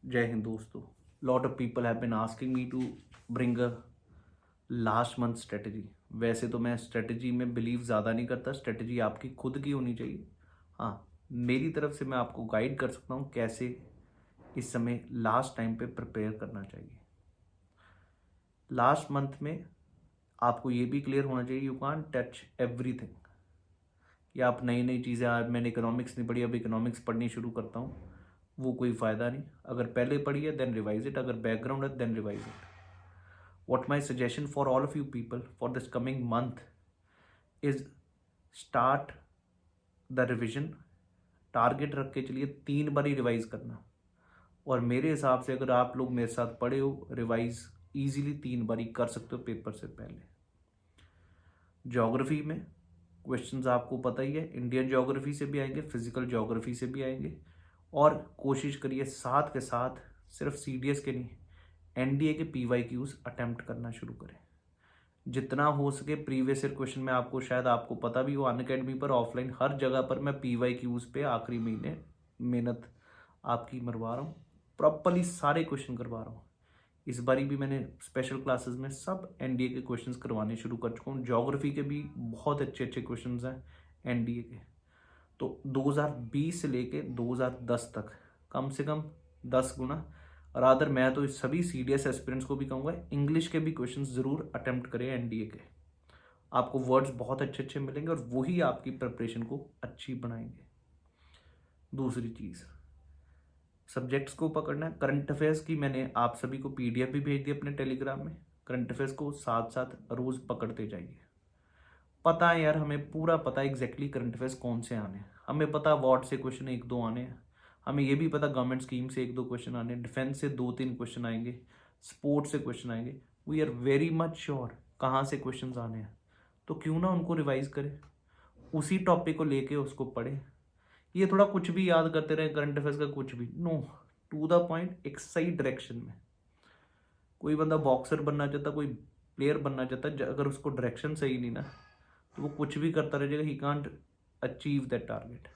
जय हिंद दोस्तों। Lot of people have been asking me to bring a last month strategy. वैसे तो मैं स्ट्रेटजी में बिलीव ज़्यादा नहीं करता, स्ट्रेटजी आपकी खुद की होनी चाहिए। हाँ, मेरी तरफ से मैं आपको गाइड कर सकता हूँ कैसे इस समय लास्ट टाइम पे प्रिपेयर करना चाहिए। लास्ट मंथ में आपको ये भी क्लियर होना चाहिए, यू कांट टच एवरीथिंग। या आप नई नई चीज़ें, आज मैंने इकोनॉमिक्स नहीं पढ़ी, अब इकोनॉमिक्स पढ़नी शुरू करता हूँ, वो कोई फ़ायदा नहीं। अगर पहले पढ़ी है देन रिवाइज इट, अगर बैकग्राउंड है then revise it. What my suggestion for all of you people for this coming month is start the revision। Target रख के चलिए 3 बार ही रिवाइज करना। और मेरे हिसाब से अगर आप लोग मेरे साथ पढ़े हो, रिवाइज इजीली 3 बार ही कर सकते हो पेपर से पहले। ज्योग्राफी में क्वेश्चंस आपको पता ही है, इंडियन ज्योग्राफी से भी आएंगे, फिजिकल ज्योग्राफी से भी आएंगे। और कोशिश करिए साथ के साथ सिर्फ सीडीएस के नहीं, एनडीए के पीवाईक्यूज अटेम्प्ट करना शुरू करें। जितना हो सके प्रीवियस ईयर क्वेश्चन में, आपको शायद आपको पता भी हो, अनअकैडमी पर ऑफलाइन हर जगह पर मैं पीवाईक्यूज पे आखिरी महीने मेहनत आपकी मरवा रहा हूँ, प्रॉपरली सारे क्वेश्चन करवा रहा हूँ। इस बारी भी मैंने स्पेशल क्लासेस में सब एनडीए के क्वेश्चंस करवाने शुरू कर चुका हूँ। ज्योग्राफी के भी बहुत अच्छे अच्छे क्वेश्चंस हैं एनडीए के। तो 2020 से लेके 2010 तक कम से कम 10 गुना। रादर मैं तो इस सभी सीडीएस एस्पिरेंट्स को भी कहूँगा, इंग्लिश के भी क्वेश्चंस ज़रूर अटेम्प्ट करें एनडीए के। आपको वर्ड्स बहुत अच्छे अच्छे मिलेंगे और वही आपकी प्रिपरेशन को अच्छी बनाएंगे। दूसरी चीज़, सब्जेक्ट्स को पकड़ना है। करंट अफेयर्स की मैंने आप सभी को पीडीएफ भी भेज दी अपने टेलीग्राम में। करंट अफेयर्स को साथ साथ रोज़ पकड़ते जाइए। पता है यार, हमें पूरा पता है एग्जैक्टली करंट अफेयर्स कौन से आने हैं। हमें पता वार्ड से क्वेश्चन 1-2 आने हैं। हमें ये भी पता गवर्नमेंट स्कीम से 1-2 क्वेश्चन आने हैं, डिफेंस से 2-3 क्वेश्चन आएंगे, स्पोर्ट्स से क्वेश्चन आएंगे। We are very much sure कहाँ से क्वेश्चन आने हैं। तो क्यों ना उनको रिवाइज करें, उसी टॉपिक को लेके उसको पढ़ें। ये थोड़ा कुछ भी याद करते रहे करंट अफेयर्स का, कुछ भी नो, टू द पॉइंट, एक सही डायरेक्शन में। कोई बंदा बॉक्सर बनना चाहता, कोई प्लेयर बनना चाहता, अगर उसको डायरेक्शन सही नहीं ना, तो वो कुछ भी करता रह जाएगा, he can't achieve that target.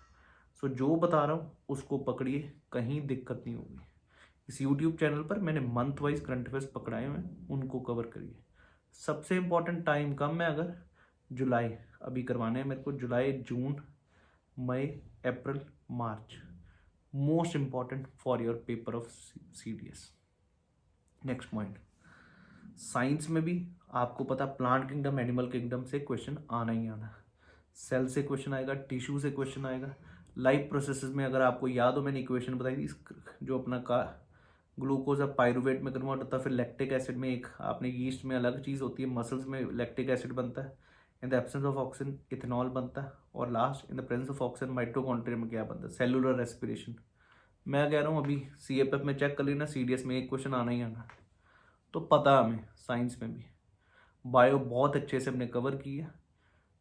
So जो बता रहा हूँ उसको पकड़िए, कहीं दिक्कत नहीं होगी। इस यूट्यूब चैनल पर मैंने मंथ वाइज करंट अफेयर्स पकड़ाए हुए हैं, उनको कवर करिए। सबसे इम्पॉर्टेंट टाइम कम है, अगर जुलाई अभी करवाने हैं मेरे को, जुलाई, जून, मई, अप्रैल, मार्च, most important for your paper of CDS. Next point, science में भी आपको पता, प्लांट किंगडम एनिमल किंगडम से क्वेश्चन आना ही आना है। सेल से क्वेश्चन आएगा, टिश्यू से क्वेश्चन आएगा। लाइफ प्रोसेसेस में अगर आपको याद हो, मैंने इक्वेशन बताई थी, जो अपना का ग्लूकोज अब पायरुवेट में कन्वर्ट होता है, फिर लैक्टिक एसिड में, एक आपने यीस्ट में अलग चीज़ होती है, मसल्स में लैक्टिक एसिड बनता है, in the absence of oxygen ethanol बनता है, और last in the presence of oxygen mitochondria में क्या बनता है, सेलुलर रेस्पिरेशन। मैं कह रहा हूँ अभी सीएपएफ में चेक कर लेना, सीडीएस में एक क्वेश्चन आना ही आना। तो पता हमें साइंस में भी बायो बहुत अच्छे से हमने कवर की है।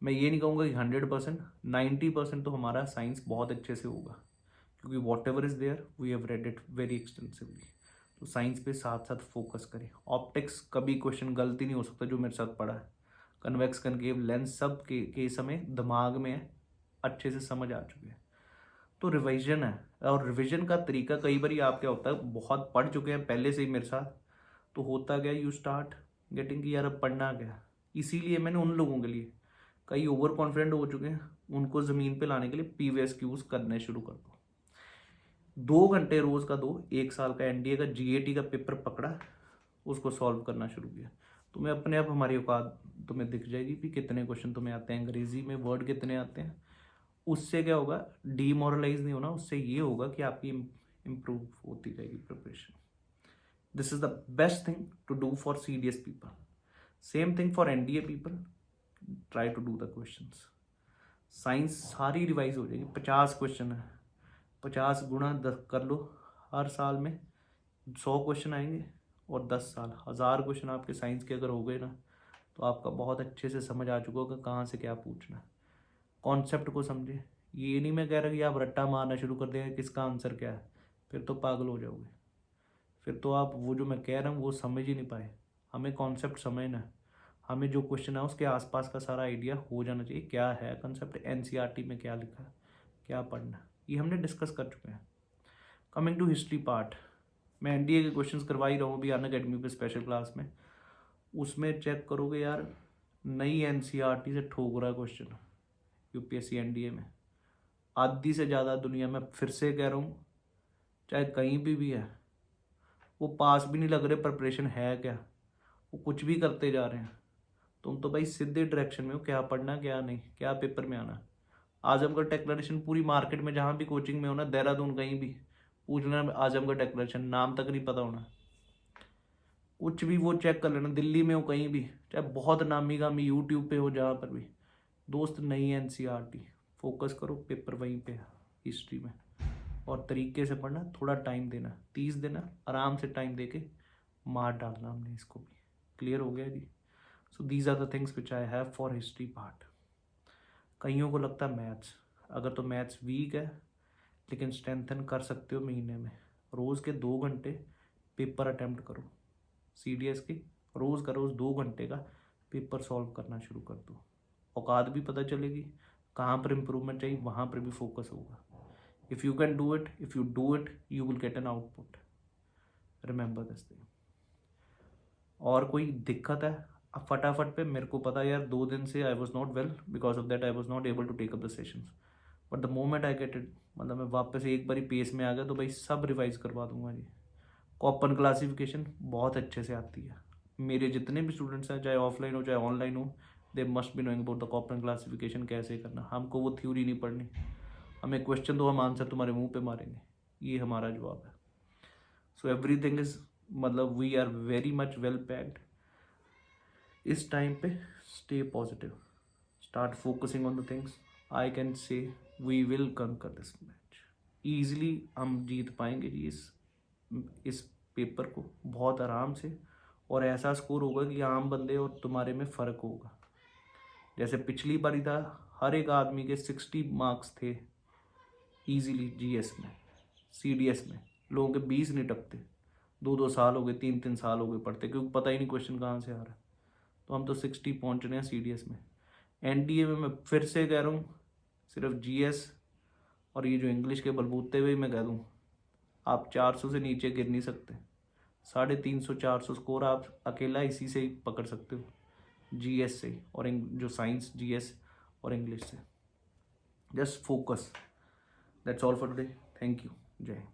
मैं ये नहीं कहूँगा कि 100%, 90% तो हमारा साइंस बहुत अच्छे से होगा, क्योंकि whatever is there we have read it very extensively. तो साइंस पे साथ साथ फोकस करें। ऑप्टिक्स कभी क्वेश्चन गलती नहीं हो सकता, जो मेरे साथ पढ़ा है। कन्वेक्स कनकेव लेंस सब के समय दिमाग में है, अच्छे से समझ आ चुके हैं। तो रिवीजन है, और रिवीजन का तरीका कई बार आप क्या होता है, बहुत पढ़ चुके हैं पहले से ही मेरे साथ, तो होता गया यू स्टार्ट गेटिंग कि यार अब पढ़ना क्या। इसीलिए मैंने उन लोगों के लिए, कई ओवर कॉन्फिडेंट हो चुके हैं, उनको ज़मीन पे लाने के लिए पीवीएसक्यूज करने शुरू कर दो। 2 घंटे रोज़ का दो, 1 साल का एनडीए का जीएटी का पेपर पकड़ा, उसको सॉल्व करना शुरू किया, तुम्हें अपने आप हमारी औकात तुम्हें दिख जाएगी कि कितने क्वेश्चन तुम्हें आते हैं, अंग्रेजी में वर्ड कितने आते हैं। उससे क्या होगा, डीमोरलाइज नहीं होना, उससे ये होगा कि आपकी इम्प्रूव होती जाएगी preparation. This is the best thing to do for CDS people, same thing for NDA people. Try to do the questions. Science सारी रिवाइज हो जाएगी, 50 क्वेश्चन है, 50 गुणा 10 कर लो, हर साल में 100 क्वेश्चन आएंगे, और 10 साल 1000 क्वेश्चन आपके साइंस के अगर हो गए ना, तो आपका बहुत अच्छे से समझ आ चुका होगा कहाँ से क्या पूछना है। कॉन्सेप्ट को समझे। ये नहीं मैं कह रहा कि आप रट्टा मारना शुरू कर देंगे किसका आंसर क्या है, फिर तो पागल हो जाओगे। फिर तो आप वो जो मैं कह रहा हूँ वो समझ ही नहीं पाए। हमें कॉन्सेप्ट समझना है, हमें जो क्वेश्चन है उसके आसपास का सारा आइडिया हो जाना चाहिए, क्या है कंसेप्ट, एनसीईआरटी में क्या लिखा है, क्या पढ़ना है, ये हमने डिस्कस कर चुके हैं। कमिंग टू हिस्ट्री पार्ट, मैं एनडीए के क्वेश्चंस करवा ही रहा हूँ अभी अनअकैडमी पे स्पेशल क्लास में, उसमें चेक करोगे यार नई एनसीईआरटी से ठोक रहा है क्वेश्चन यूपीएससी एनडीए में। आधी से ज़्यादा दुनिया में, फिर से कह रहा हूँ, चाहे कहीं भी है, वो पास भी नहीं लग रहे, प्रिपरेशन है क्या, वो कुछ भी करते जा रहे हैं। तुम तो भाई सीधे डायरेक्शन में हो, क्या पढ़ना क्या नहीं, क्या पेपर में आना। आजमगढ़ डिक्लेरेशन पूरी मार्केट में जहाँ भी कोचिंग में हो ना, देहरादून कहीं भी पूछ लेना आजमगढ़ डिक्लेरेशन, नाम तक नहीं पता होना, कुछ भी वो चेक कर लेना। दिल्ली में हो कहीं भी, चाहे बहुत नामी गामी यूट्यूब पे हो जहाँ पर भी, दोस्त नहीं है एनसीईआरटी, फोकस करो पेपर वहीं पे हिस्ट्री में, और तरीके से पढ़ना, थोड़ा टाइम देना, 30 देना, आराम से टाइम दे के मार डालना हमने इसको भी। क्लियर हो गया जी। So these are the things which I have for history part. कईयों को लगता है मैथ्स, अगर तो मैथ्स वीक है, लेकिन स्ट्रेंथन कर सकते हो महीने में, रोज़ के 2 घंटे पेपर अटैम्प्ट करो सीडीएस के, रोज़ का रोज़ 2 घंटे का पेपर सॉल्व करना शुरू कर दो। औकात भी पता चलेगी, कहाँ पर इम्प्रूवमेंट चाहिए वहाँ पर भी फोकस होगा। If you can do it, if you do it, you will get an output, remember this thing. और कोई दिक्कत है अब फटाफट पे, मेरे को पता है यार 2 दिन से I was not well, because of that I was not able to take up the sessions, but the moment I get it, मतलब मैं वापस एक बारी पेस में आ गया तो भाई सब रिवाइज करवा दूंगा जी। कॉपन क्लासिफिकेशन बहुत अच्छे से आती है, मेरे जितने भी स्टूडेंट्स हैं, चाहे ऑफलाइन हो चाहे ऑनलाइन हो, they must be knowing about the कॉपन classification, कैसे करना। हमको वो थ्योरी नहीं पढ़नी, हमें क्वेश्चन दो, हम आंसर तुम्हारे मुंह पे मारेंगे, ये हमारा जवाब है। सो एवरीथिंग इज, मतलब we are very much well packed इस टाइम पे। Stay positive, start focusing on the things, I can say we will conquer this match easily, हम जीत पाएंगे जी इस पेपर को बहुत आराम से, और ऐसा स्कोर होगा कि आम बंदे और तुम्हारे में फ़र्क होगा। जैसे पिछली बारी था, हर एक आदमी के 60 मार्क्स थे ईजिली जीएस में, सीडीएस में लोगों के 20 नहीं टपते, 2-2 साल हो गए, 3-3 साल हो गए पढ़ते, क्योंकि पता ही नहीं क्वेश्चन कहाँ से आ रहा है। तो हम तो 60 पहुँच रहे हैं सीडीएस में। एनडीए में मैं फिर से कह रहा हूँ, सिर्फ जीएस और ये जो इंग्लिश के बलबूते हुए मैं कह दूँ, आप 400 से नीचे गिर नहीं सकते। 350-400 स्कोर आप अकेला इसी से ही पकड़ सकते हो, जीएस से, और जो साइंस, जीएस और इंग्लिश से। Just focus, that's all for today, thank you, जय हिंद।